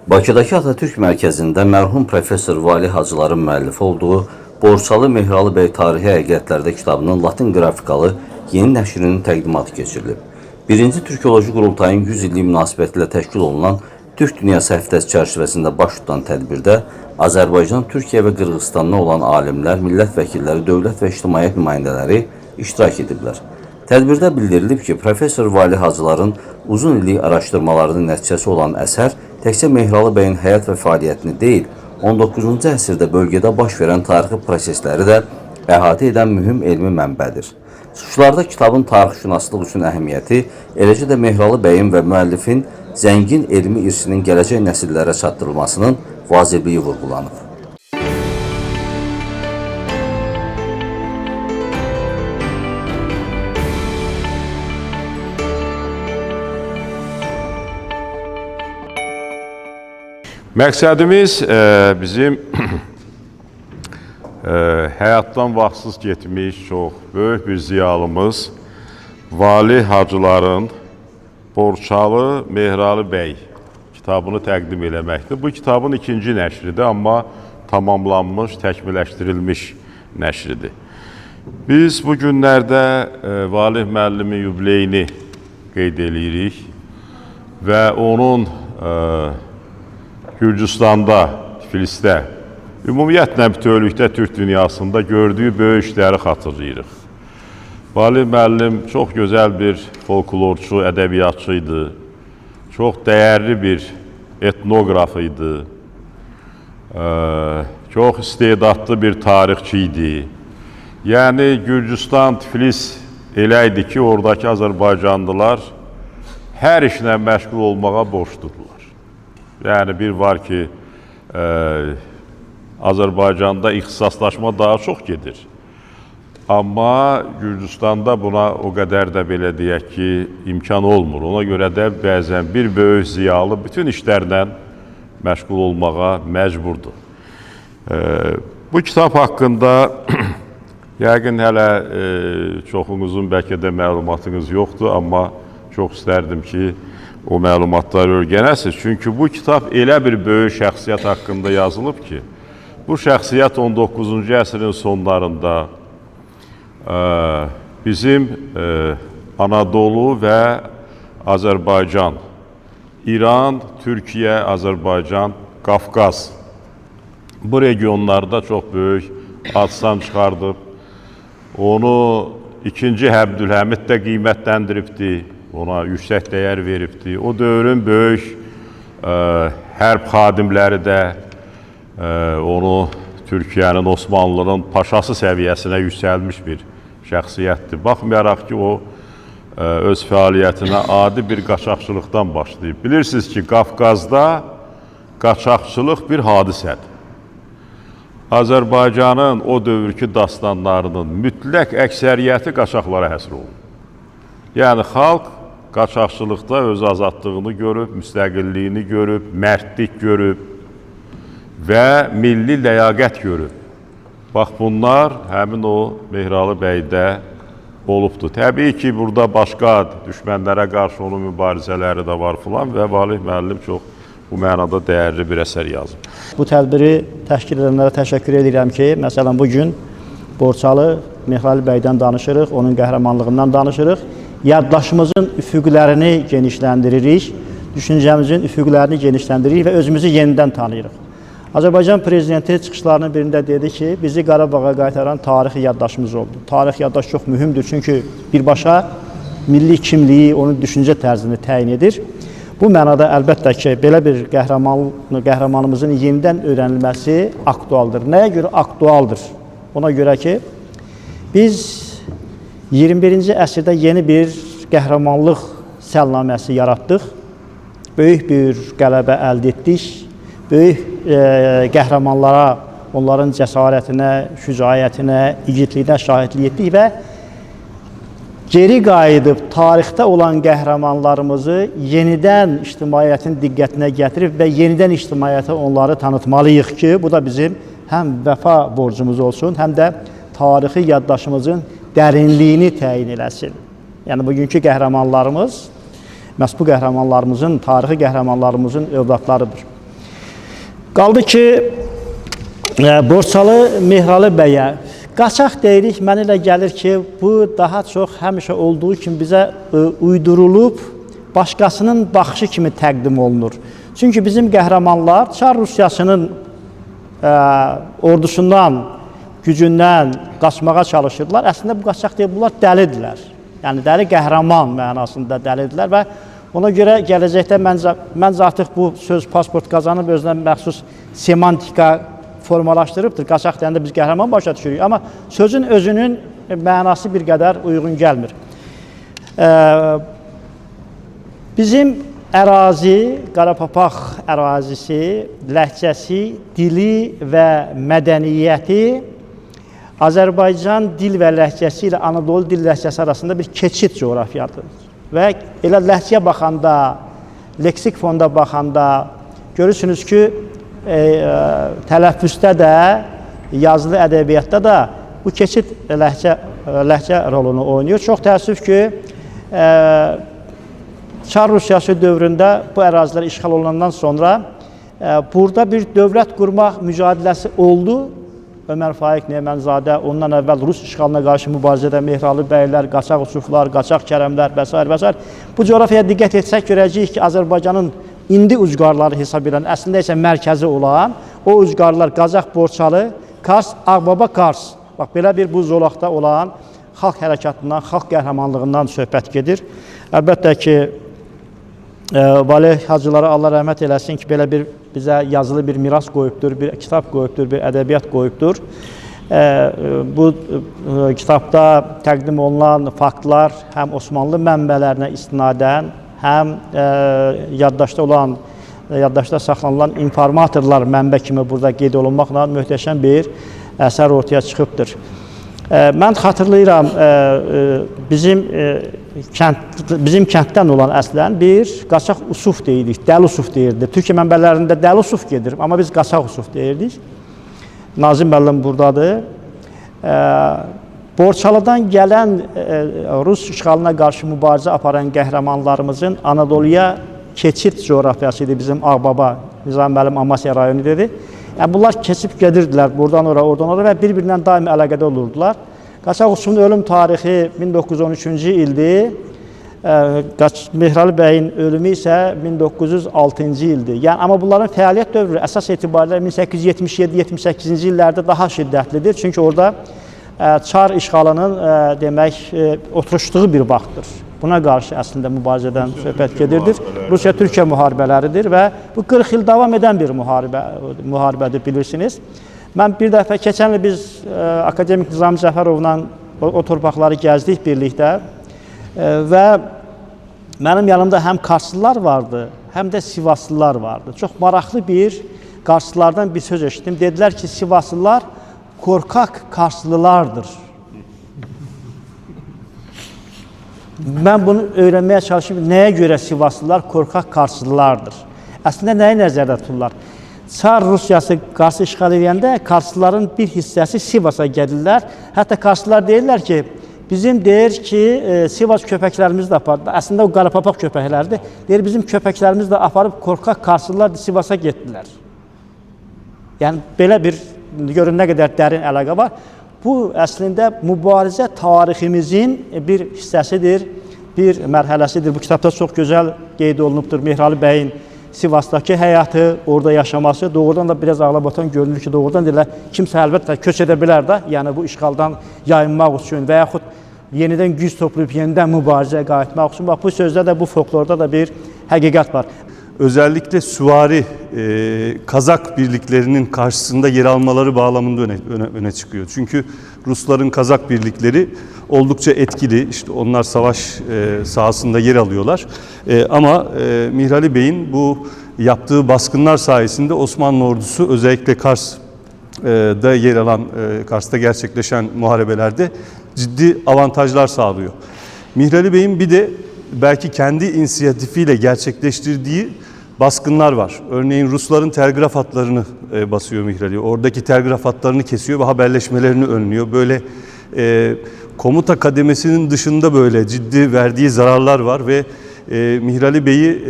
Bakıdakı Atatürk mərkəzində mərhum professor Vali Hacıların müəllifi olduğu Borçalı Mehralı bəy tarixi həqiqətlərdə kitabının latin qrafikalı yeni nəşrinin təqdimatı keçirilib. Birinci Türkoloji Qurultayın 100 illik münasibətilə təşkil olunan Türk Dünyası həftəsi çərçivəsində baş tutan tədbirdə Azərbaycan, Türkiyə və Qırğızstandan olan alimlər, millət vəkilləri, dövlət və ictimaiyyət nümayəndələri iştirak ediblər. Tədbirdə bildirilib ki, professor Vali Hacıların uzun illik araşdırmalarının nəticəsi olan əsər təkcə Mehralı bəyin həyat və fəaliyyətini deyil, 19-cu əsrdə bölgədə baş verən tarixi prosesləri də əhatə edən mühüm elmi mənbədir. Çıxışlarda kitabın tarixşünaslıq üçün əhəmiyyəti, eləcə də Mehralı bəyin və müəllifin zəngin elmi irsinin gələcək nəsillərə çatdırılmasının vacibliyi vurğulanıb. Məqsədimiz bizim həyatdan vaxtsız getmiş çox böyük bir ziyalımız Vali Hacıların Borçalı Mehralı bəy kitabını təqdim eləməkdir. Bu kitabın ikinci nəşridir, amma tamamlanmış, təkmilləşdirilmiş nəşridir. Biz bu günlərdə Valih müəllimin yubileyini qeyd edirik və onun Gürcüstanda, Tiflisdə, ümumiyyətlə bütövlükdə Türk dünyasında gördüyü böyük işləri xatırlayırıq. Valih müəllim çox gözəl bir folklorçu, ədəbiyyatçı idi. Çox dəyərli bir etnoqraf idi. Çox istedadlı bir tarixçi idi. Yəni, Gürcüstan, Tiflis elə idi ki, oradakı Azərbaycanlılar hər işlə məşğul olmağa borçludular. Yəni, bir var ki, Azərbaycanda ixtisaslaşma daha çox gedir. Amma Gürcüstanda buna o qədər də belə deyək ki, imkan olmur. Ona görə də bəzən bir böyük ziyalı bütün işlərlə məşğul olmağa məcburdur. Bu kitab haqqında yəqin hələ çoxunuzun bəlkə də məlumatınız yoxdur, amma çox istərdim ki, o məlumatları öyrənəsiniz. Çünki bu kitab elə bir böyük şəxsiyyət haqqında yazılıb ki, bu şəxsiyyət 19-cu əsrin sonlarında bizim Anadolu və Azərbaycan, İran, Türkiyə, Azərbaycan, Qafqaz bu regionlarda çox böyük ad-san çıxardıb. Onu 2-ci Əbdülhəmid də qiymətləndiribdi, ona yüksək dəyər veribdi. O dövrün böyük hərb xadimləri də onu Türkiyənin, Osmanlıların paşası səviyyəsinə yüksəlmiş bir şəxsiyyətdir. Baxmayaraq ki, o öz fəaliyyətinə adi bir qaçaqçılıqdan başlayıb. Bilirsiniz ki, Qafqazda qaçaqçılıq bir hadisədir. Azərbaycanın o dövrki dastanlarının mütləq əksəriyyəti qaçaqlara həsr olunur. Yəni, xalq qaçaqçılıqda öz azadlığını görüb, müstəqilliyini görüb, mərdlik görüb və milli ləyaqət görüb. Bax, bunlar həmin o Mehralı bəydə olubdur. Təbii ki, burada başqa düşmənlərə qarşı onun mübarizələri də var filan və Valih müəllim çox bu mənada dəyərli bir əsər yazıb. Bu tədbiri təşkil edənlərə təşəkkür edirəm ki, məsələn, bugün Borçalı Mehralı bəydən danışırıq, onun qəhrəmanlığından danışırıq. Yaddaşımızın üfüqlərini genişləndiririk, düşüncəmizin üfüqlərini genişləndiririk və özümüzü yenidən tanıyırıq. Azərbaycan Prezidenti çıxışlarının birində dedi ki, bizi Qarabağa qaytaran tarixi yaddaşımız oldu. Tarix yaddaş çox mühümdür, çünki birbaşa milli kimliyi, onun düşüncə tərzini təyin edir. Bu mənada əlbəttə ki, belə bir qəhrəmanımızın yenidən öyrənilməsi aktualdır. Nəyə görə aktualdır? Ona görə ki, biz 21-ci əsrdə yeni bir qəhrəmanlıq səlnaməsi yaratdıq. Böyük bir qələbə əldə etdik. Böyük qəhrəmanlara, onların cəsarətinə, şücaətinə, igidliyinə şahidlik etdik və geri qayıdıb tarixdə olan qəhrəmanlarımızı yenidən ictimaiyyətin diqqətinə gətirib və yenidən ictimaiyyətə onları tanıtmalıyıq ki, bu da bizim həm vəfa borcumuz olsun, həm də tarixi yaddaşımızın dərinliyini təyin eləsin. Yəni, bugünkü qəhrəmanlarımız, məhz bu qəhrəmanlarımızın, tarixi qəhrəmanlarımızın övladlarıdır. Qaldı ki, Borçalı Mehralı bəyə qaçaq deyirik, mənə elə gəlir ki, bu daha çox həmişə olduğu kimi bizə uydurulub, başqasının baxışı kimi təqdim olunur. Çünki bizim qəhrəmanlar Çar Rusiyasının ordusundan, gücündən qaçmağa çalışırdılar. Əslində bu qaçaq deyil, bunlar dəlidirlər. Yəni dəli qəhrəman mənasında dəlidirlər və ona görə gələcəkdə məncə artıq bu söz pasport qazanıb özünə məxsus semantika formalaşdırıbdır. Qaçaq deyəndə biz qəhrəman başa düşürük, amma sözün özünün mənası bir qədər uyğun gəlmir. Bizim ərazi, Qarapapaq ərazisi, ləhcəsi, dili və mədəniyyəti Azərbaycan dil və ləhcəsi ilə Anadolu dil ləhcəsi arasında bir keçid coğrafiyadır. Və elə ləhcəyə baxanda, leksik fonda baxanda görürsünüz ki, tələffüzdə də, yazılı ədəbiyyatda da bu keçid ləhcə rolunu oynayır. Çox təəssüf ki, Çar Rusiyası dövründə bu ərazilər işğal olunandan sonra burada bir dövlət qurmaq mücadiləsi oldu. Ömər Faiq Nemanzadə, ondan əvvəl Rus işğalına qarşı mübarizədə Mehralı bəylər, qaçaq Usuflar, qaçaq Kərəmlər və s. Bu coğrafiyaya diqqət etsək görəcəyik ki, Azərbaycanın indi ucqarları hesab edən, əslində isə mərkəzi olan o ucqarlar Qazax, Borçalı, Kars, Ağbaba, Kars. Bax, belə bir bu zolaqda olan xalq hərəkatından, xalq qəhrəmanlığından söhbət gedir. Əlbəttə ki, Valeh Hacılara Allah rəhmət eləsin ki, belə bir bizə yazılı bir miras qoyubdur, bir kitab qoyubdur, bir ədəbiyyat qoyubdur. Bu kitabda təqdim olunan faktlar həm Osmanlı mənbələrinə istinadən, həm yaddaşda saxlanılan informatorlar mənbə kimi burada qeyd olunmaqla möhtəşəm bir əsər ortaya çıxıbdır. Mən xatırlayıram, bizim kənddən olan əslən bir qaçaq Usuf deyirdik, Dəli Usuf deyirdik. Türkiyə mənbələrində Dəli Usuf gedir, amma biz qaçaq Usuf deyirdik. Nazim müəllim buradadır. Borçalıdan gələn Rus işğalına qarşı mübarizə aparan qəhrəmanlarımızın Anadoluya keçid coğrafiyası idi bizim Ağbaba, Nizami müəllim Amasya rayonu dedi. Yəni, bunlar keçib gedirdilər buradan ora, oradan ora və bir-birindən daimi əlaqədə olurdular. Qaçaq Usufun ölüm tarixi 1913-cü ildir. Mehralı bəyin ölümü isə 1906-cı ildir. Yəni, amma bunların fəaliyyət dövrü əsas etibarilə 1877-78-ci illərdə daha şiddətlidir. Çünki orada Çar işğalının demək, oturuşduğu bir vaxtdır. Buna qarşı əslində mübarizədən söhbət gedirdir. Rusiya-Türkiyə müharibələridir və bu 40 il davam edən bir müharibədir, bilirsiniz. Mən bir dəfə, keçən il biz akademik Nizami Cəfərovla o torpaqları gəzdik birlikdə və mənim yanımda həm Karslılar vardı, həm də Sivaslılar vardı. Çox maraqlı bir Karslılardan bir söz eşitdim. Dedilər ki, Sivaslılar korkaq Karslılardır. Mən bunu öyrənməyə çalışıyorum. Nəyə görə Sivaslılar korkaq Karslılardır? Əslində nəyi nəzərdə tuturlar? Çar Rusiyası Karsı işğal edəndə Karslıların bir hissəsi Sivasa gəlirlər. Hətta Karslılar deyirlər ki, bizim deyir ki, Sivas köpəklərimizi də apardı. Əslində o Qarapapaq köpəklərdir. Deyir, bizim köpəklərimizi də aparıb korkaq Karslılar Sivasa getdilər. Yəni, belə bir, görün nə qədər dərin əlaqə var. Bu, əslində, mübarizə tariximizin bir hissəsidir, bir mərhələsidir. Bu kitabda çox gözəl qeyd olunubdur. Mehralı bəyin Sivasdakı həyatı, orada yaşaması, doğrudan da biraz ağlabatan görünür ki, doğrudan deyirlər, kimsə əlbəttə köç edə bilər də, yəni bu işğaldan yayınmaq üçün və yaxud yenidən güc toplayıb, yenidən mübarizəyə qayıtmaq üçün. Bax, bu sözdə də, bu folklorda da bir həqiqət var. Özellikle süvari Kazak birliklerinin karşısında yer almaları bağlamında öne çıkıyor. Çünkü Rusların Kazak birlikleri oldukça etkili. İşte onlar savaş sahasında yer alıyorlar. Ama Mihralı Bey'in bu yaptığı baskınlar sayesinde Osmanlı ordusu özellikle Kars'da yer alan, Kars'ta gerçekleşen muharebelerde ciddi avantajlar sağlıyor. Mihralı Bey'in bir de belki kendi inisiyatifiyle gerçekleştirdiği baskınlar var. Örneğin Rusların telgraf hatlarını basıyor Mihralı. Oradaki telgraf hatlarını kesiyor ve haberleşmelerini önlüyor. Böyle komuta kademesinin dışında böyle ciddi verdiği zararlar var ve Mihralı Bey'i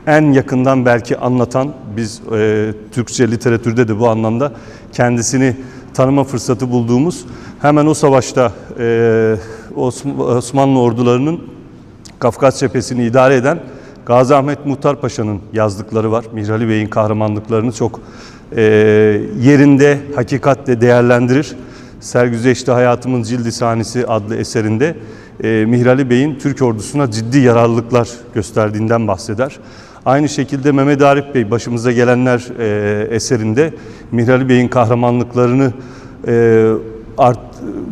en yakından belki anlatan, biz Türkçe literatürde de bu anlamda kendisini tanıma fırsatı bulduğumuz, hemen o savaşta Osmanlı ordularının Kafkas cephesini idare eden Gazi Ahmet Muhtar Paşa'nın yazdıkları var. Mihrali Bey'in kahramanlıklarını çok yerinde, hakikatle değerlendirir. Sergüzeşte Hayatımın Cildi Sanisi adlı eserinde Mihrali Bey'in Türk ordusuna ciddi yararlılıklar gösterdiğinden bahseder. Aynı şekilde Mehmet Arif Bey Başımıza Gelenler eserinde Mihrali Bey'in kahramanlıklarını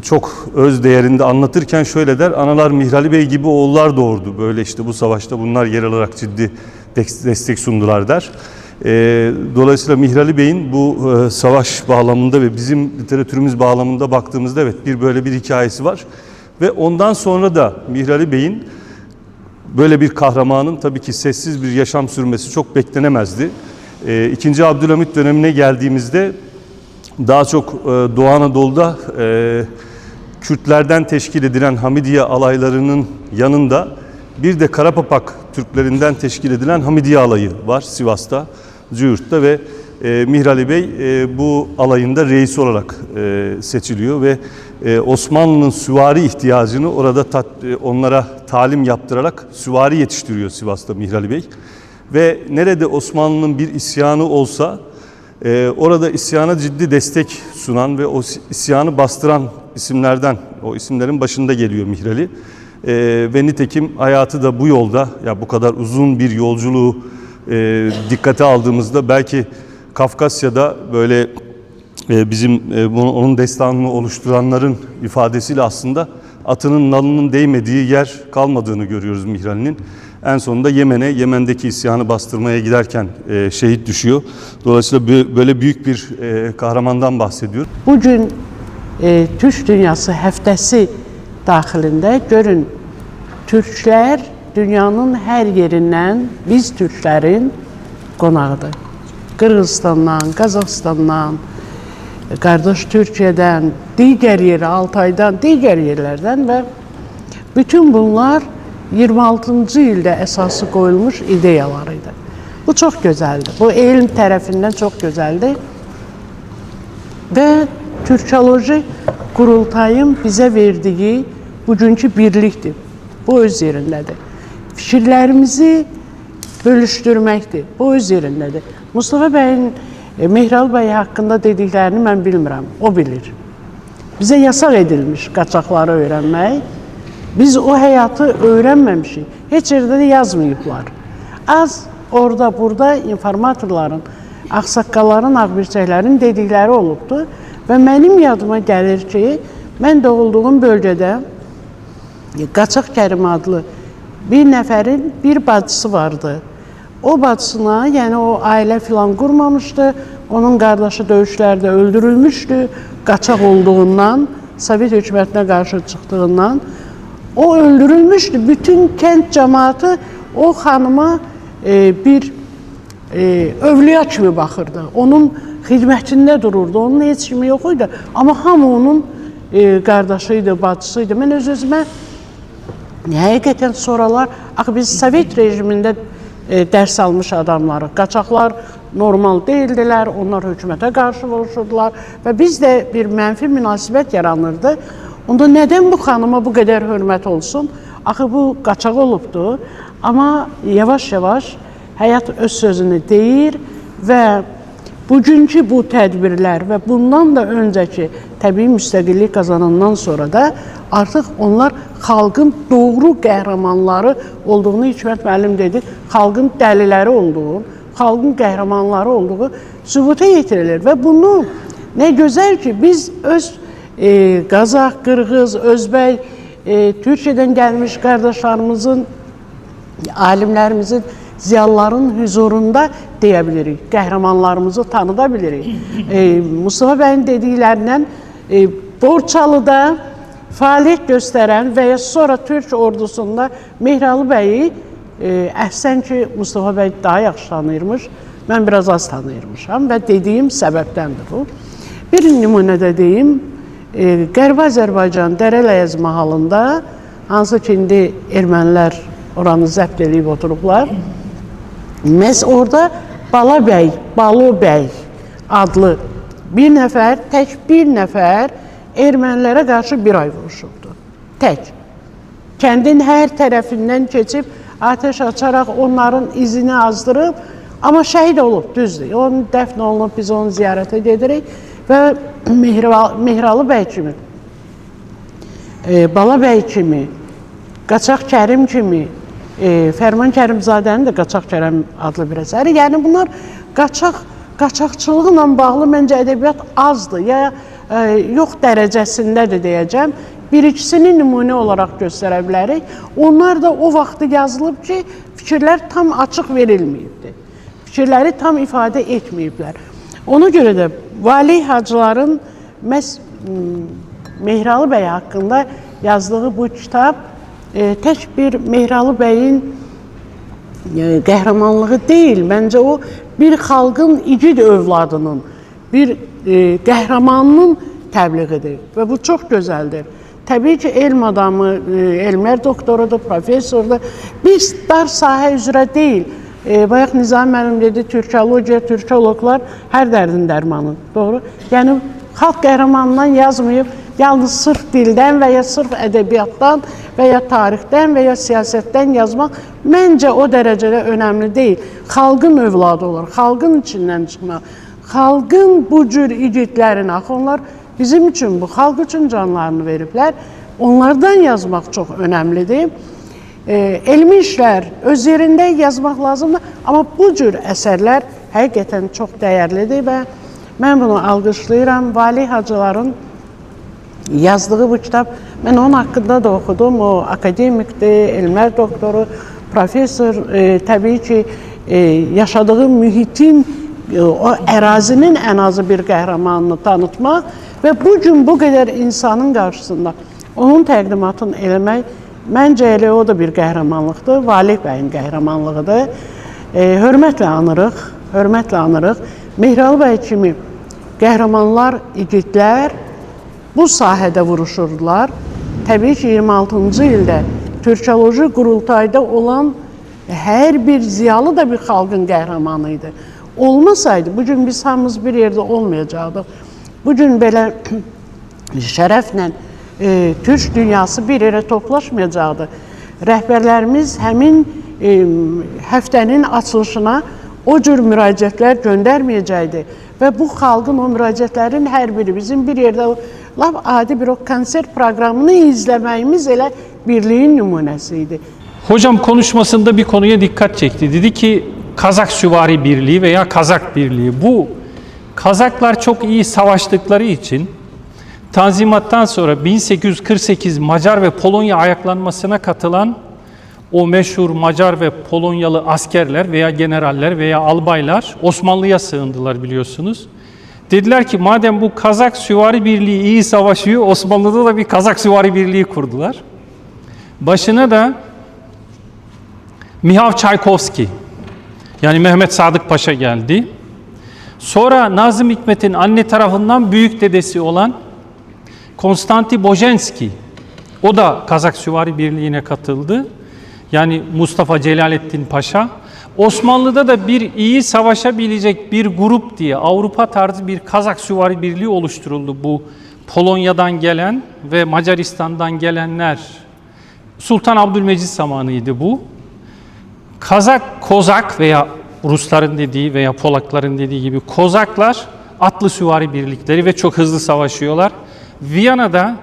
çok öz değerinde anlatırken şöyle der: analar Mihrali Bey gibi oğullar doğurdu. Böyle işte bu savaşta bunlar yer alarak ciddi destek sundular der. Dolayısıyla Mihrali Bey'in bu savaş bağlamında ve bizim literatürümüz bağlamında baktığımızda evet böyle bir hikayesi var. Ve ondan sonra da Mihrali Bey'in böyle bir kahramanın tabii ki sessiz bir yaşam sürmesi çok beklenemezdi. İkinci Abdülhamit dönemine geldiğimizde daha çok Doğu Anadolu'da Kürtlerden teşkil edilen Hamidiye alaylarının yanında bir de Karapapak Türklerinden teşkil edilen Hamidiye alayı var Sivas'ta, Cuyurt'ta ve Mihrali Bey bu alayında reis olarak seçiliyor ve Osmanlı'nın süvari ihtiyacını orada onlara talim yaptırarak süvari yetiştiriyor Sivas'ta Mihrali Bey. Ve nerede Osmanlı'nın bir isyanı olsa orada isyana ciddi destek sunan ve o isyanı bastıran isimlerden, o isimlerin başında geliyor Mihrali. Ve nitekim hayatı da bu yolda, ya bu kadar uzun bir yolculuğu dikkate aldığımızda belki Kafkasya'da böyle bizim onun destanını oluşturanların ifadesiyle aslında atının nalının değmediği yer kalmadığını görüyoruz Mihrali'nin. En sonunda Yemen'deki isyanı bastırmaya giderken şehit düşüyor. Dolayısıyla böyle büyük bir kahramandan bahsediyor. Bugün Türk Dünyası Həftəsi daxilində görün, Türklər dünyanın hər yerindən biz Türklərin qonağıdır. Qırğızstandan, Qazaxstandan, qardaş Türkiyədən, digər yerə, Altaydan, digər yerlərdən və bütün bunlar 26-cı ildə əsası qoyulmuş ideyalarıydı. Bu çox gözəldir. Bu elm tərəfindən çox gözəldir. Və Türkoloji Qurultayın bizə verdiyi bugünkü birlikdir. Bu öz yerindədir. Fikirlərimizi bölüşdürməkdir. Bu öz yerindədir. Mustafa bəyin, Mihrali bəy haqqında dediklərini mən bilmirəm. O bilir. Bizə yasaq edilmiş qaçaqları öyrənmək. Biz o həyatı öyrənməmişik. Heç yerdə də yazmayıblar. Az orada, burada informatorların, ağsaqqalların, ağbirçəklərin dedikləri olubdur. Və mənim yadıma gəlir ki, mən doğulduğum bölgədə Qaçaq Kərim adlı bir nəfərin bir bacısı vardı. O bacısına, yəni o ailə filan qurmamışdı. Onun qardaşı döyüşlərdə öldürülmüşdü. Qaçaq olduğundan, Sovet hökumətinə qarşı çıxdığından. O öldürülmüşdü. Bütün kənd cəmaatı o xanıma bir övliya kimi baxırdı. Onun xidmətində dururdu. Onun heç kimi yox idi. Amma hamı onun qardaşıydı, bacısıydı. Mən öz-özümə həqiqətən sonralar, biz Sovet rejimində dərs almış adamları, qaçaqlar normal deyildilər, onlar hökumətə qarşı vuruşurdular və biz də bir mənfi münasibət yaranırdı. Onda nədən bu xanıma bu qədər hörmət olsun? Axı bu qaçaq olubdu, amma yavaş-yavaş həyat öz sözünü deyir və bugünkü bu tədbirlər və bundan da öncəki təbii müstəqillik qazanandan sonra da artıq onlar xalqın doğru qəhrəmanları olduğunu Hikmət müəllim dedi, xalqın dəliləri olduğu, xalqın qəhrəmanları olduğu sübuta yetirilir və bunu nə gözəl ki, biz öz Qazax, Qırğız, Özbək, Türkiyədən gəlmiş qardaşlarımızın, alimlərimizin, ziyalıların huzurunda deyə bilirik, qəhrəmanlarımızı tanıda bilirik. Mustafa bəyin dediklərindən Borçalıda fəaliyyət göstərən və ya sonra Türk ordusunda Mihrali bəyi əhsən ki, Mustafa bəy daha yaxşı tanıyırmış, mən biraz az tanıyırmışam və dediyim səbəbdəndir bu. Bir nümunədə deyim, Qərbi Azərbaycan Dərələyəz mahalında, hansı ki, indi ermənilər oranı zəbt edib oturublar, Məhz orada Bala bəy, Balu bəy adlı bir nəfər, tək bir nəfər ermənilərə qarşı bir ay vuruşubdu. Tək. Kəndin hər tərəfindən keçib, ateş açaraq onların izini azdırıb, amma şəhid olub, düzdür. Onun dəfn olunub, biz onu ziyarətə gedirik və Mehralı bəy kimi, Bala bəy kimi, Qaçaq Kərim kimi, Fərman Kərimzadənin də Qaçaq Kərəm adlı bir əsəri. Yəni bunlar qaçaqçılıqla bağlı məncə ədəbiyyat azdır, ya yox dərəcəsindədir deyəcəm. Bir-ikisini nümunə olaraq göstərə bilərik. Onlar da o vaxtı yazılıb ki, fikirlər tam açıq verilməyibdir. Fikirləri tam ifadə etməyiblər. Ona görə də Valeh Hacıların Mehralı bəy haqqında yazdığı bu kitab tək bir Mehralı bəyin qəhrəmanlığı deyil. Məncə o bir xalqın igid övladının, bir qəhrəmanının təbliğidir və bu çox gözəldir. Təbii ki, elm adamı, elmlər doktorudur, professordur. Biz dar sahə üzrə deyil. Bayaq Nizami müəllim dedi, türkologiya, türkoloqlar hər dərdin dərmanı. Doğru. Yəni, xalq qəhrəmanından yazmayıb, yalnız sırf dildən və ya sırf ədəbiyyatdan və ya tarixdən və ya siyasətdən yazmaq məncə o dərəcədə önəmli deyil. Xalqın övladı olur, xalqın içindən çıxmaq. Xalqın bu cür igidlərin axı, onlar bizim üçün, bu xalq üçün canlarını veriblər. Onlardan yazmaq çox önəmlidir. Elmi işlər öz yerində yazmaq lazımdır, amma bu cür əsərlər həqiqətən çox dəyərlidir və mən bunu alqışlayıram. Valeh Hacıların yazdığı bu kitab, mən onun haqqında da oxudum, o akademikdir, elmlər doktoru, professor, təbii ki, yaşadığı mühitin, o ərazinin ən azı bir qəhrəmanını tanıtmaq və bu gün bu qədər insanın qarşısında onun təqdimatını eləmək, məncə elə o da bir qəhrəmanlıqdır, Valeh bəyin qəhrəmanlığıdır. Hörmətlə anırıq, hörmətlə anırıq. Mehralı bəy kimi qəhrəmanlar, igidlər bu sahədə vuruşurdular. Təbii ki, 26-cı ildə Türkoloji qurultayda olan hər bir ziyalı da bir xalqın qəhrəmanı idi. Olmasaydı, bugün biz hamımız bir yerdə olmayacaqdıq. Bugün belə şərəflə Türk dünyası bir yerə toplaşmayacaqdı. Rəhbərlərimiz həmin həftənin açılışına o cür müraciətlər göndərməyəcəkdi. Və bu xalqın o müraciətlərin hər biri bizim bir yerdə lap adi bir o konsert proqramını izləməyimiz elə birliğin nümunəsi idi. Hocam konuşmasında bir konuya dikkat çekti. Dedi ki Kazak Süvari Birliği veya Kazak Birliği. Bu Kazaklar çok iyi savaştıkları için Tanzimat'tan sonra 1848 Macar ve Polonya ayaklanmasına katılan o meşhur Macar ve Polonyalı askerler veya generaller veya albaylar Osmanlı'ya sığındılar biliyorsunuz. Dediler ki madem bu Kazak Süvari Birliği iyi savaşıyor, Osmanlı'da da bir Kazak Süvari Birliği kurdular. Başına da Mihav Çaykovski yani Mehmet Sadık Paşa geldi. Sonra Nazım Hikmet'in anne tarafından büyük dedesi olan Konstantin Bojenski, o da Kazak Süvari Birliği'ne katıldı. Yani Mustafa Celaleddin Paşa. Osmanlı'da da bir iyi savaşabilecek bir grup diye Avrupa tarzı bir Kazak Süvari Birliği oluşturuldu. Bu Polonya'dan gelen ve Macaristan'dan gelenler. Sultan Abdülmecid zamanıydı bu. Kozak veya Rusların dediği veya Polakların dediği gibi Kozaklar atlı süvari birlikleri ve çok hızlı savaşıyorlar. Viyana'da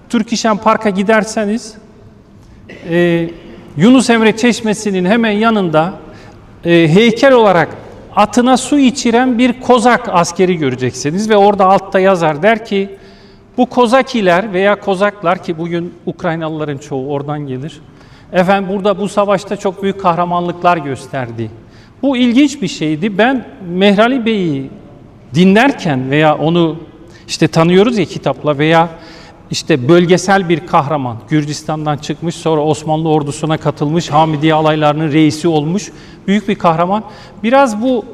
Türkişen Park'a giderseniz Yunus Emre Çeşmesi'nin hemen yanında heykel olarak atına su içiren bir Kozak askeri göreceksiniz ve orada altta yazar der ki bu Kozakiler veya Kozaklar ki bugün Ukraynalıların çoğu oradan gelir. Efendim burada bu savaşta çok büyük kahramanlıklar gösterdi. Bu ilginç bir şeydi. Ben Mehralı Bey'i dinlerken veya onu işte tanıyoruz ya kitapla veya işte bölgesel bir kahraman, Gürcistan'dan çıkmış, sonra Osmanlı ordusuna katılmış, Hamidiye alaylarının reisi olmuş büyük bir kahraman. Biraz bu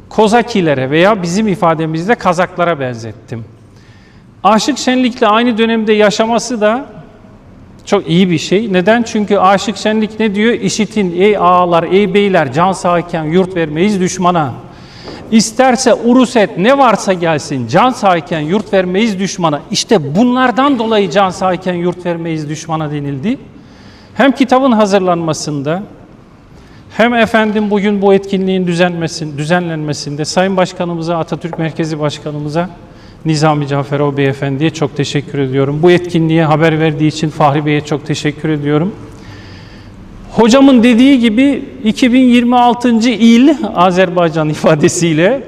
Kozakilere veya bizim ifademizde Kazaklara benzettim. Aşık Şenlik'le aynı dönemde yaşaması da Çok iyi bir şey. Neden? Çünkü Aşık Şenlik ne diyor? İşitin ey ağalar, ey beyler, can sağken yurt vermeyiz düşmana. İsterse urus et, ne varsa gelsin, can sağken yurt vermeyiz düşmana. İşte bunlardan dolayı can sağken yurt vermeyiz düşmana denildi. Hem kitabın hazırlanmasında, hem efendim bugün bu etkinliğin düzenlenmesinde Sayın Başkanımıza, Atatürk Merkezi Başkanımıza, Nizami Caferoğlu Beyefendi'ye çok teşekkür ediyorum. Bu etkinliğe haber verdiği için Fahri Bey'e çok teşekkür ediyorum. Hocamın dediği gibi 2026. yıl Azerbaycan ifadesiyle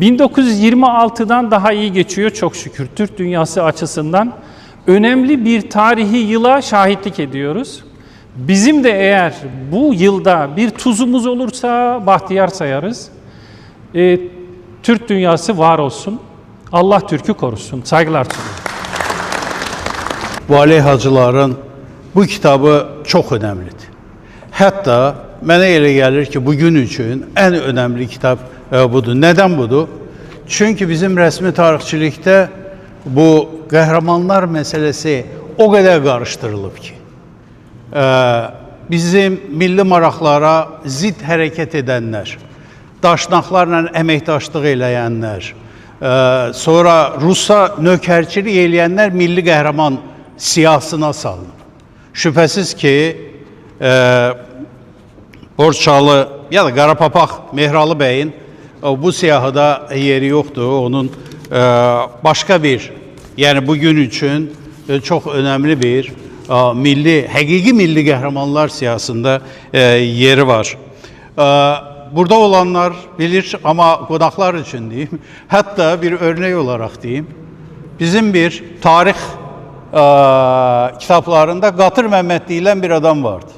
1926'dan daha iyi geçiyor çok şükür. Türk dünyası açısından önemli bir tarihi yıla şahitlik ediyoruz. Bizim de eğer bu yılda bir tuzumuz olursa bahtiyar sayarız. Türk dünyası var olsun. Allah Türk'ü korusun. Saygılar sunuyorum. Vali Hacıların bu kitabı çox önəmlidir. Hətta mənə elə gəlir ki, bugün üçün ən önəmli kitab budur. Nədən budur? Çünki bizim rəsmi tarixçilikdə bu qəhrəmanlar məsələsi o qədər qarışdırılıb ki, bizim milli maraqlara zidd hərəkət edənlər, daşnaqlarla əməkdaşlıq eləyənlər, sonra Rusa nökərçilik eləyənlər milli qəhrəman siyasına salınıb. Şübhəsiz ki, Borçalı ya da Qarapapaq Mehralı bəyin bu siyahıda yeri yoxdur. Onun başqa bir, yəni bugün üçün çox önəmli bir həqiqi milli qəhrəmanlar siyasında yeri var. Burada olanlar bilir ama qonaqlar üçün deyim, hətta bir örnek olarak deyim, bizim bir tarix kitaplarında Qatır Məhəmməd deyilən bir adam vardı.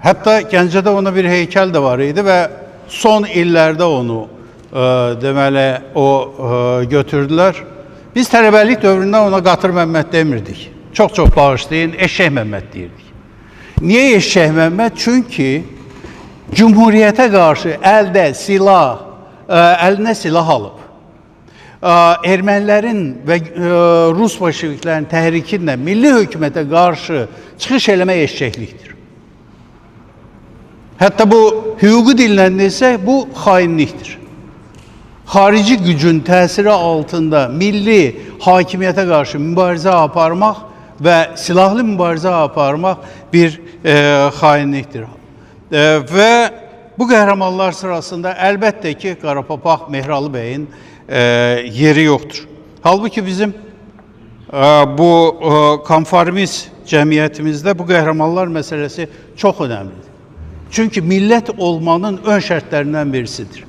Hətta Gəncədə ona bir heykel de var idi və son illərdə onu deməli götürdülər. Biz tələbəlik dövründə ona Qatır Məhəmməd demirdik. Çox bağışlayın, Eşşək Məhəmməd deyirdik. Niye Eşşək Məhəmməd? Çünki Cumhuriyyətə qarşı əlinə silah alıb, ermənilərin və Rus bolşeviklərin təhrikinlə milli hökumətə qarşı çıxış eləmək eşşəklikdir. Hətta bu hüquqi dillə desək, bu xainlikdir. Xarici gücün təsiri altında milli hakimiyyətə qarşı mübarizə aparmaq və silahlı mübarizə aparmaq bir xainlikdir. Və bu qəhrəmanlar sırasında əlbəttə ki, Qarapapaq Mehralı bəyin yeri yoxdur. Halbuki bizim bu konformist cəmiyyətimizdə bu qəhrəmanlar məsələsi çox önəmlidir. Çünki millət olmanın ön şərtlərindən birisidir.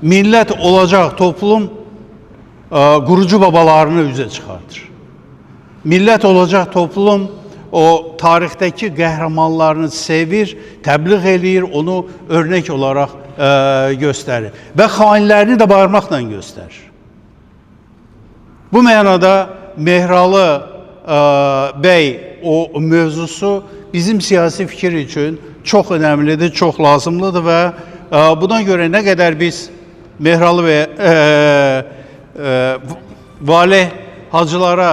Millət olacaq toplum qurucu babalarını üzə çıxardır. Millət olacaq toplum o tarixdəki qəhrəmanlarını sevir, təbliğ eləyir, onu örnek olaraq göstərir və xainlərini də barmaqla göstərir. Bu mənada Mehralı bəy o mövzusu bizim siyasi fikir üçün çox önəmlidir, çox lazımlıdır və buna görə nə qədər biz Mehralı və Vali Hacılara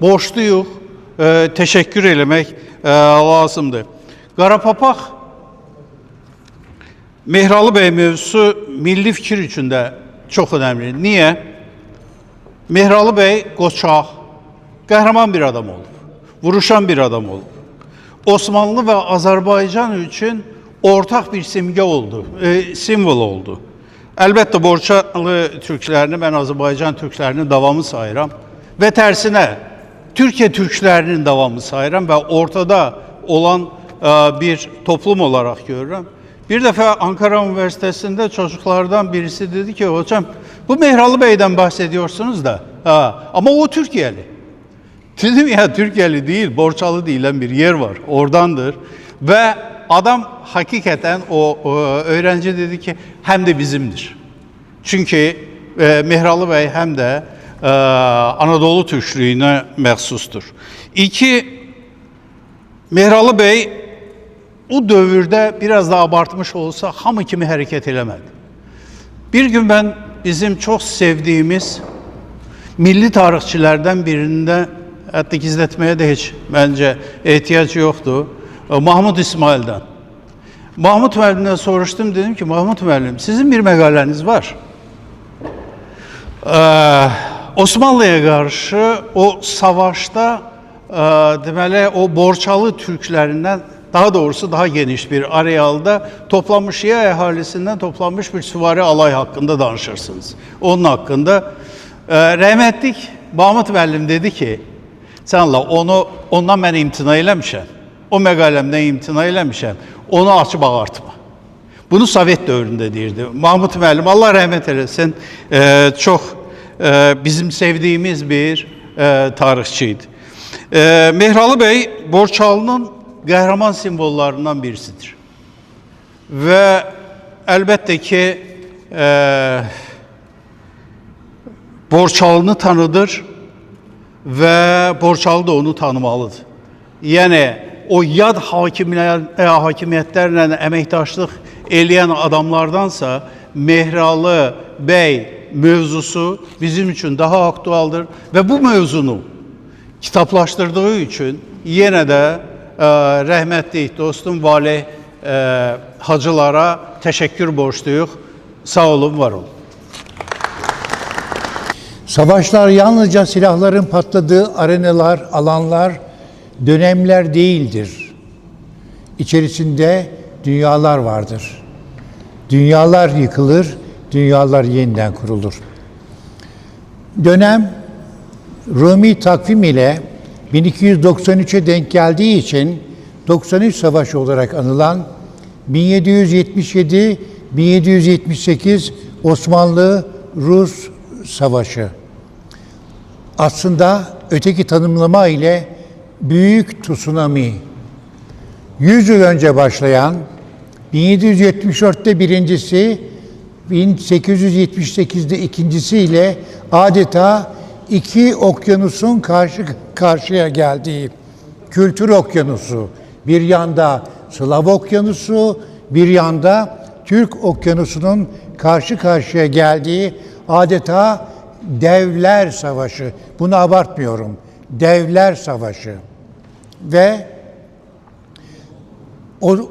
borçluyuq, teşekkür eləmək lazımdır. Qarapapaq Mehralı bəy mövzusu milli fikir üçün də çox önəmlidir. Niyə? Mehralı bəy qoçaq, qəhrəman bir adam olub, vuruşan bir adam olub. Osmanlı və Azərbaycan üçün ortaq bir simgə oldu, simvol oldu. Əlbəttə Borçalı türklərini mən Azərbaycan türklərinin davamı sayıram və tərsinə Türkiyə türklərinin davamı sayıram və ortada olan bir toplum olarak görürüm. Bir defa Ankara Üniversitesi'nde çocuklardan birisi dedi ki, hocam bu Mehralı Bey'den bahsediyorsunuz da ama o Türkiye'li. Dedim ya, Türkiye'li değil, Borçalı denilen bir yer var, oradandır. Ve adam hakikaten o öğrenci dedi ki hem de bizimdir. Çünkü Mehralı Bey hem de Anadolu Türklüğüne məxsusdur. İki, Mehralı Bey o dövrdə biraz da abartmış olsa hamı kimi hərəkət eləmədi. Bir gün ben bizim çok sevdiğimiz milli tarihçilerden birinde Hətta gizlətməyə də heç məncə ehtiyac yoxdur. Mahmud İsmail'dən. Mahmud müəllimdən soruşdum, dedim ki, Mahmud müəllim, sizin bir məqaləniz var. Osmanlıya qarşı o savaşda deməli o Borçalı türklərindən, daha doğrusu daha geniş bir arealda toplanmış Şia əhalisindən toplanmış bir süvari alay haqqında danışırsınız. Onun haqqında rəhmətlik Mahmud müəllim dedi ki, sən Allah, ondan mən imtina eləmişəm. O məqaləmdən imtina eləmişəm. Onu açıb ağartma. Bunu Sovet dövründə deyirdi. Mahmud müəllim, Allah rəhmət eləsin, çox bizim sevdiyimiz bir tarixçi idi. Mehralı bəy Borçalının qəhrəman simvollarından birisidir. Və əlbəttə ki, Borçalını tanıdır və Borçalı da onu tanımalıdır. Yəni, o yad hakimiyyətlərlə əməkdaşlıq eləyən adamlardansa Mehralı bəy mövzusu bizim üçün daha aktualdır və bu mövzunu kitaplaşdırdığı üçün yenə də rəhmətli dostum Valih Hacılara təşəkkür borçluyuq. Sağ olun, var olun. Savaşlar yalnızca silahların patladığı arenalar, alanlar, dönemler değildir. İçerisinde dünyalar vardır. Dünyalar yıkılır, dünyalar yeniden kurulur. Dönem Rumi takvim ile 1293'e denk geldiği için 93 Savaşı olarak anılan 1777-1778 Osmanlı-Rus Savaşı. Aslında öteki tanımlama ile büyük tsunami. 100 yıl önce başlayan, 1774'te birincisi, 1878'de ikincisiyle adeta iki okyanusun karşı karşıya geldiği kültür okyanusu, bir yanda Slav okyanusu, bir yanda Türk okyanusunun karşı karşıya geldiği adeta devler savaşı. Bunu abartmıyorum. Devler savaşı. Ve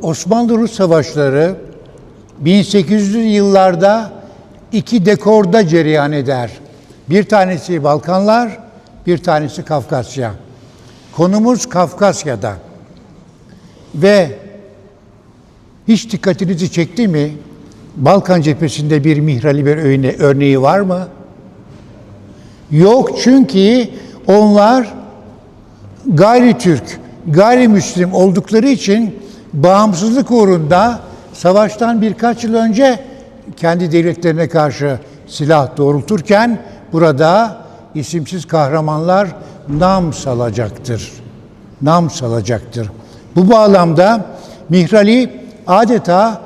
Osmanlı-Rus savaşları 1800'lü yıllarda iki dekorda cereyan eder. Bir tanesi Balkanlar, bir tanesi Kafkasya. Konumuz Kafkasya'da. Ve hiç dikkatinizi çekti mi? Balkan cephesinde bir Mihralı bir örneği var mı? Yok, çünkü onlar gayri Türk, gayrimüslim oldukları için bağımsızlık uğrunda savaştan birkaç yıl önce kendi devletlerine karşı silah doğrulturken burada isimsiz kahramanlar nam salacaktır. Nam salacaktır. Bu bağlamda Mihralı adeta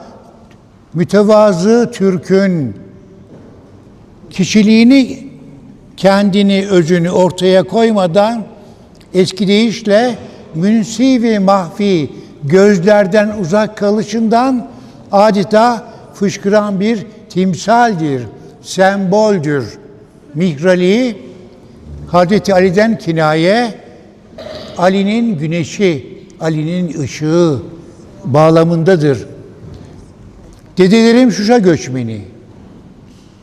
mütevazı Türk'ün kişiliğini, kendini, özünü ortaya koymadan eski deyişle münsi ve mahfi gözlerden uzak kalışından adeta fışkıran bir timsaldir, semboldür. Mihralı, Hazreti Ali'den kinaye, Ali'nin güneşi, Ali'nin ışığı bağlamındadır. Dedelerim Şuşa göçmeni.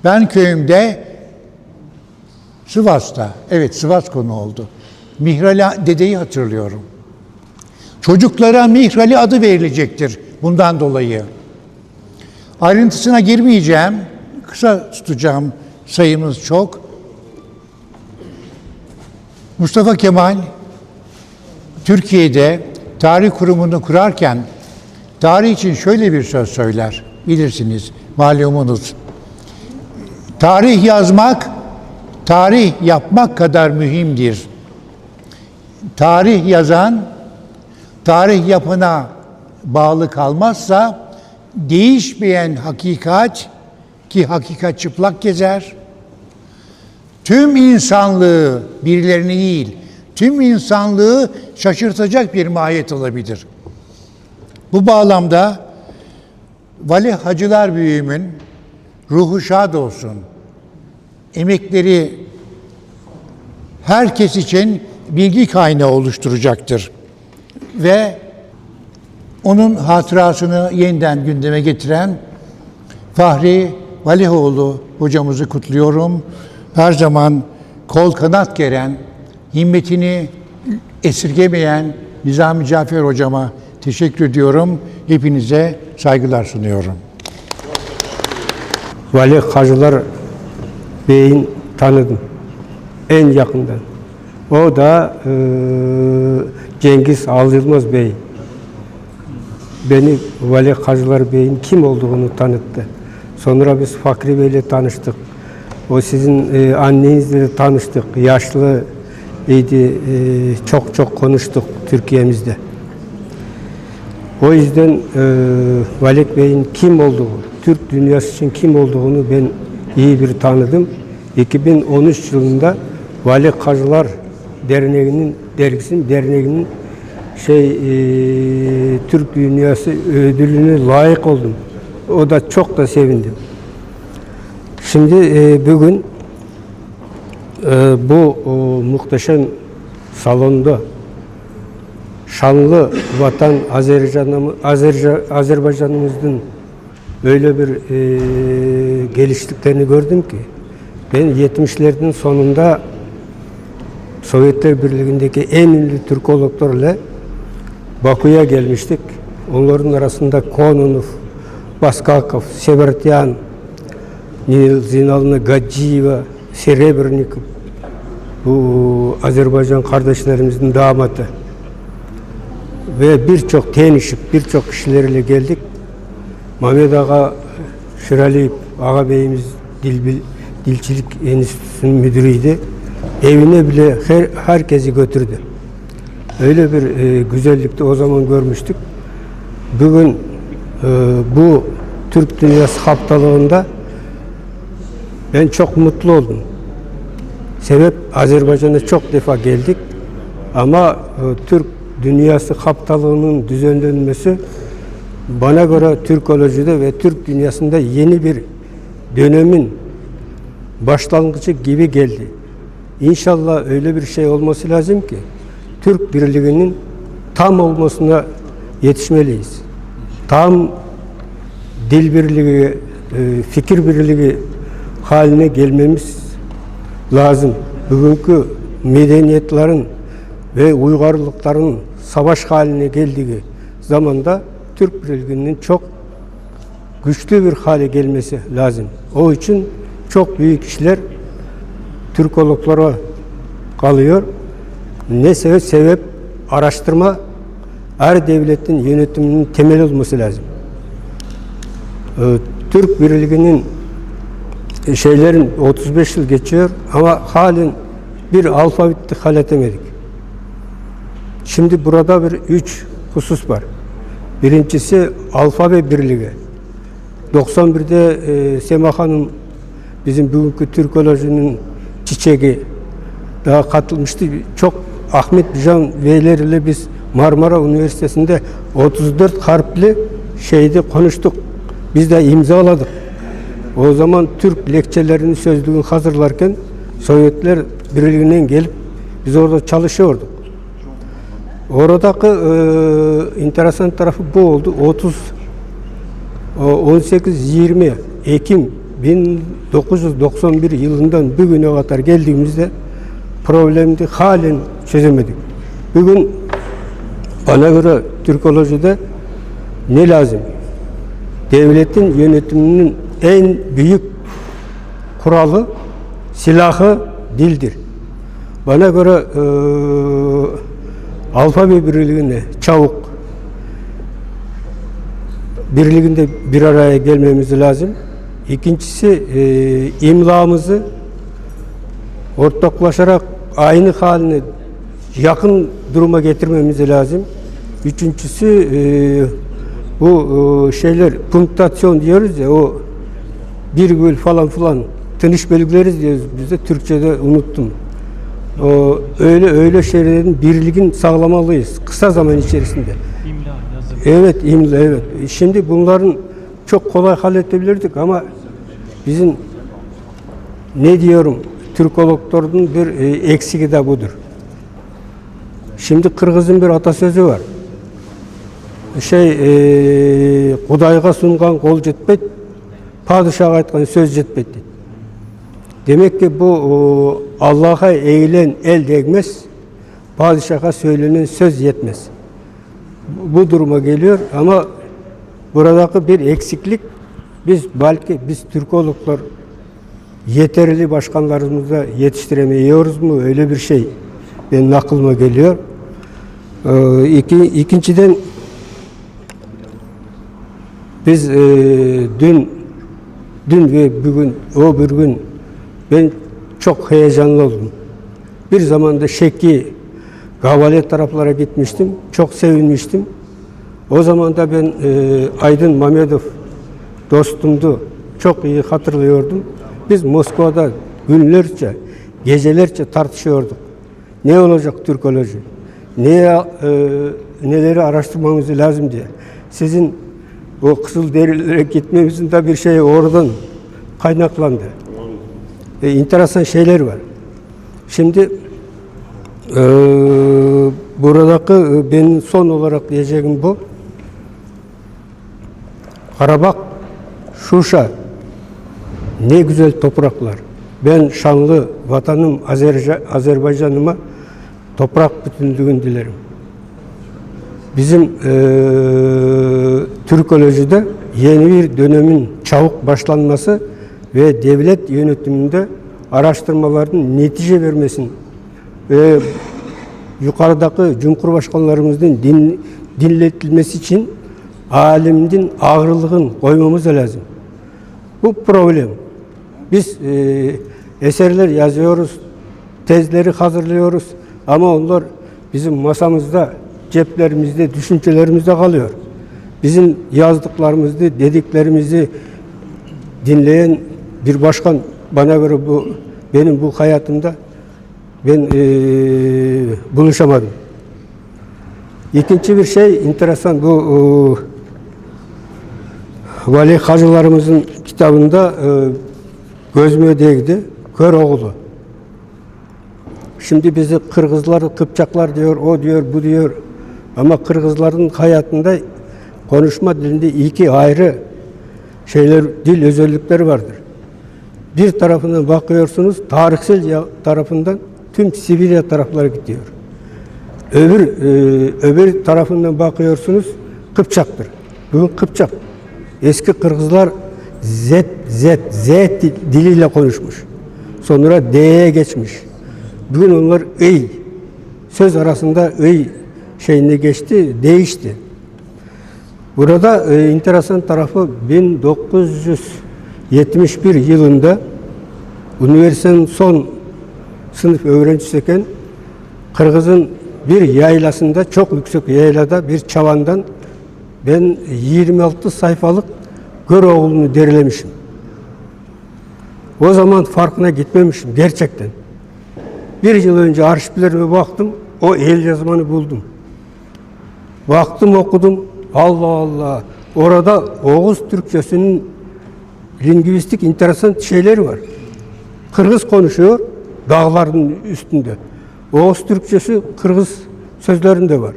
Ben köyümde Sivas'ta, evet Sivas konu oldu. Mihralı dedeyi hatırlıyorum. Çocuklara Mihralı adı verilecektir bundan dolayı. Ayrıntısına girmeyeceğim, kısa tutacağım, sayımız çok. Mustafa Kemal, Türkiye'de tarih kurumunu kurarken, tarih için şöyle bir söz söyler, bilirsiniz, malumunuz. Tarih yazmak, tarih yapmak kadar mühimdir. Tarih yazan, tarih yapına bağlı kalmazsa, değişmeyen hakikat, ki hakikat çıplak gezer, tüm insanlığı, birilerini değil, tüm insanlığı şaşırtacak bir mahiyet olabilir. Bu bağlamda Valih Hacılar büyüğümün ruhu şad olsun. Emekleri herkes için bilgi kaynağı oluşturacaktır. Ve onun hatırasını yeniden gündeme getiren Fahri Valihoğlu hocamızı kutluyorum. Her zaman kol kanat geren, himmetini esirgemeyen Nizami Cafer hocama teşekkür ediyorum. Hepinize saygılar sunuyorum. Vali Hacılar Bey'in tanıdım en yakından. O da Cengiz Aldırmaz Bey. Beni Vali Hacılar Bey'in kim olduğunu tanıttı. Sonra biz Fakri Bey'le tanıştık. O sizin annenizle de tanıştık. Yaşlı idi. Çok konuştuk Türkiye'mizde. O yüzden Vali Bey'in kim olduğu, Türk dünyası için kim olduğunu ben iyi bir tanıdım. 2013 yılında Vali Hacılar Derneği'nin derneğinin Türk Dünyası ödülüne layık oldum. O da çok da sevindim. Şimdi bugün bu muhteşem salonda şanlı vatan Azerbaycan'ımızın öyle bir geliştiklerini gördüm ki ben 70'lerin sonunda Sovyetler Birliği'ndeki en ünlü Türkologlarla Bakü'ye gelmiştik. Onların arasında Kononov, Baskakov, Severtyan, Zinalna Gadzhiyeva, Serebrennikov, bu Azerbaycan kardeşlerimizin damatı ve birçok tenişip, birçok kişilerle geldik. Mehmet Ağa Şiraliyev Ağa Beyimiz Dilçilik Enstitüsü'nün müdürüydü. Evine bile herkesi götürdü. Öyle bir güzellikte o zaman görmüştük. Bugün bu Türk Dünyası haftalığında ben çok mutlu oldum. Sebep Azerbaycan'a çok defa geldik ama Türk Dünyası haftalığının düzenlenmesi bana göre Türkolojide ve Türk dünyasında yeni bir dönemin başlangıcı gibi geldi. İnşallah öyle bir şey olması lazım ki Türk birliğinin tam olmasına yetişmeliyiz. Tam dil birliği, fikir birliği haline gelmemiz lazım. Bugünkü medeniyetlerin ve uygarlıkların savaş haline geldiği zamanda Türk birliğinin çok güçlü bir hale gelmesi lazım. O için çok büyük işler Türkologlara kalıyor. Ne sebep araştırma her devletin yönetiminin temeli olması lazım. Türk birliğinin 35 yıl geçiyor ama halen bir alfabeti halledemedik. Şimdi burada 3 husus var. Birincisi alfabe birliği. 91'de Sema Hanım bizim bugünkü Türkolojinin çiçeği daha katılmıştı. Çok Ahmet Can Beyler ile biz Marmara Üniversitesi'nde 34 harfli konuştuk. Biz de imzaladık. O zaman Türk lekçelerini sözlüğünü hazırlarken Sovyetler Birliği'nden gelip biz orada çalışıyorduk. Oradaki enteresan tarafı bu oldu. 18-20 Ekim 1991 yılından bugüne kadar geldiğimizde problemdi halen çözemedik. Bugün bana göre Türkolojide ne lazım? Devletin yönetiminin en büyük kuralı, silahı dildir. Bana göre alfabe birliğine çabuk birliğinde bir araya gelmemiz lazım. İkincisi imlamızı ortaklaşarak aynı haline yakın duruma getirmemiz lazım. Üçüncüsü bu punktasyon diyoruz ya, o virgül falan tınış bölükleri diyoruz biz de Türkçe'de, unuttum. Öyle şeylerin birliğini sağlamalıyız kısa zaman içerisinde. İmla, yazım. Evet, imla, evet. Şimdi bunların çok kolay halledebilirdik ama bizim Türkologların bir eksiki de budur. Şimdi Kırgız'ın bir atasözü var. Kudayga sungan kol jetpeyt, padişaha aytkan söz jetpeyt deydi. Demek ki bu Allah'a eğilen el değmez, padişaha söylenen söz yetmez. Bu duruma geliyor ama buradaki bir eksiklik, biz Türkologlar yeterli başkanlarımızı yetiştiremiyoruz mu? Öyle bir şey benim aklıma geliyor. İkinciden biz dün ve bugün bir gün ben çok heyecanlı oldum. Bir zamanda Şeki, Gavale taraflara gitmiştim. Çok sevinmiştim. O zaman da ben Aydın Mamedov dostumdu. Çok iyi hatırlıyordum. Biz Moskova'da günlerce, gecelerce tartışıyorduk. Ne olacak Türkoloji? Neleri araştırmamız lazım diye. Sizin o Kızılderililere gitmemizin de bir şey oradan kaynaklandı. Enteresan şeyler var. Şimdi buradaki benim son olarak diyeceğim bu. Karabağ, Şuşa, ne güzel topraklar. Ben şanlı vatanım Azerbaycan'ıma toprak bütünlüğünü dilerim. Bizim Türkolojide yeni bir dönemin çabuk başlanması ve devlet yönetiminde araştırmaların netice vermesini ve yukarıdaki Cumhurbaşkanlarımızın dinletilmesi için alimdin ağırlığın koymamız lazım. Bu problem. Biz eserler yazıyoruz, tezleri hazırlıyoruz ama onlar bizim masamızda, ceplerimizde, düşüncelerimizde kalıyor. Bizim yazdıklarımızı, dediklerimizi dinleyen bir başkan bana göre benim bu hayatımda ben buluşamadım. İkinci bir şey enteresan, bu Vali Hacılarımızın kitabında gözüme değdi, Köroğlu. Şimdi bizi Kırgızlar, Kıpçaklar diyor, o diyor, bu diyor. Ama Kırgızların hayatında konuşma dilinde iki ayrı dil özellikleri vardır. Bir tarafından bakıyorsunuz, tarihsel tarafından tüm Sibirya tarafları gidiyor. Öbür tarafından bakıyorsunuz, Kıpçaktır. Bugün Kıpçak. Eski Kırgızlar Z diliyle konuşmuş. Sonra D'ye geçmiş. Bugün onlar söz arasında şeyine geçti, değişti. Burada enteresan tarafı 1971 yılında üniversitenin son sınıf öğrencisiyken Kırgız'ın bir yaylasında, çok yüksek yaylada bir çavandan ben 26 sayfalık Köroğlu'nu derilemişim. O zaman farkına gitmemişim gerçekten. Bir yıl önce arşivlerime baktım, o el yazmanı buldum. Baktım, okudum. Allah Allah. Orada Oğuz Türkçesinin lingüistik enteresan şeyleri var. Kırgız konuşuyor dağların üstünde. Oğuz Türkçesi Kırgız sözlerinde var.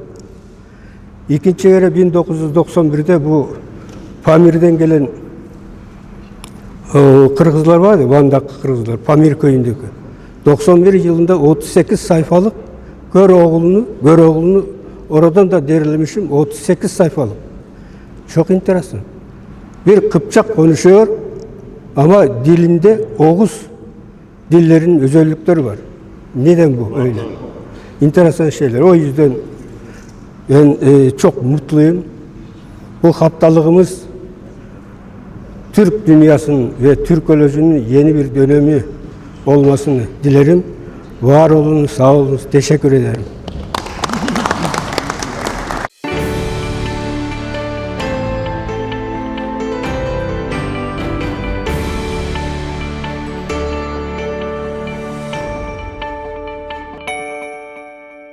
İkinci kere 1991'de bu Pamir'den gelen Kırgızlar var ya, Van'daki Kırgızlar, Pamir köyündeki. 91 yılında 38 sayfalık Köroğlu'nu oradan da derilemişim, 38 sayfalık. Çok enteresan. Bir Kıpçak konuşuyor ama dilinde Oğuz dillerinin özellikleri var. Neden bu öyle? Enteresan şeyler. O yüzden ben çok mutluyum. Bu haftalığımız Türk dünyasının ve Türkolojinin yeni bir dönemi olmasını dilerim. Var olun, sağ olun, teşekkür ederim.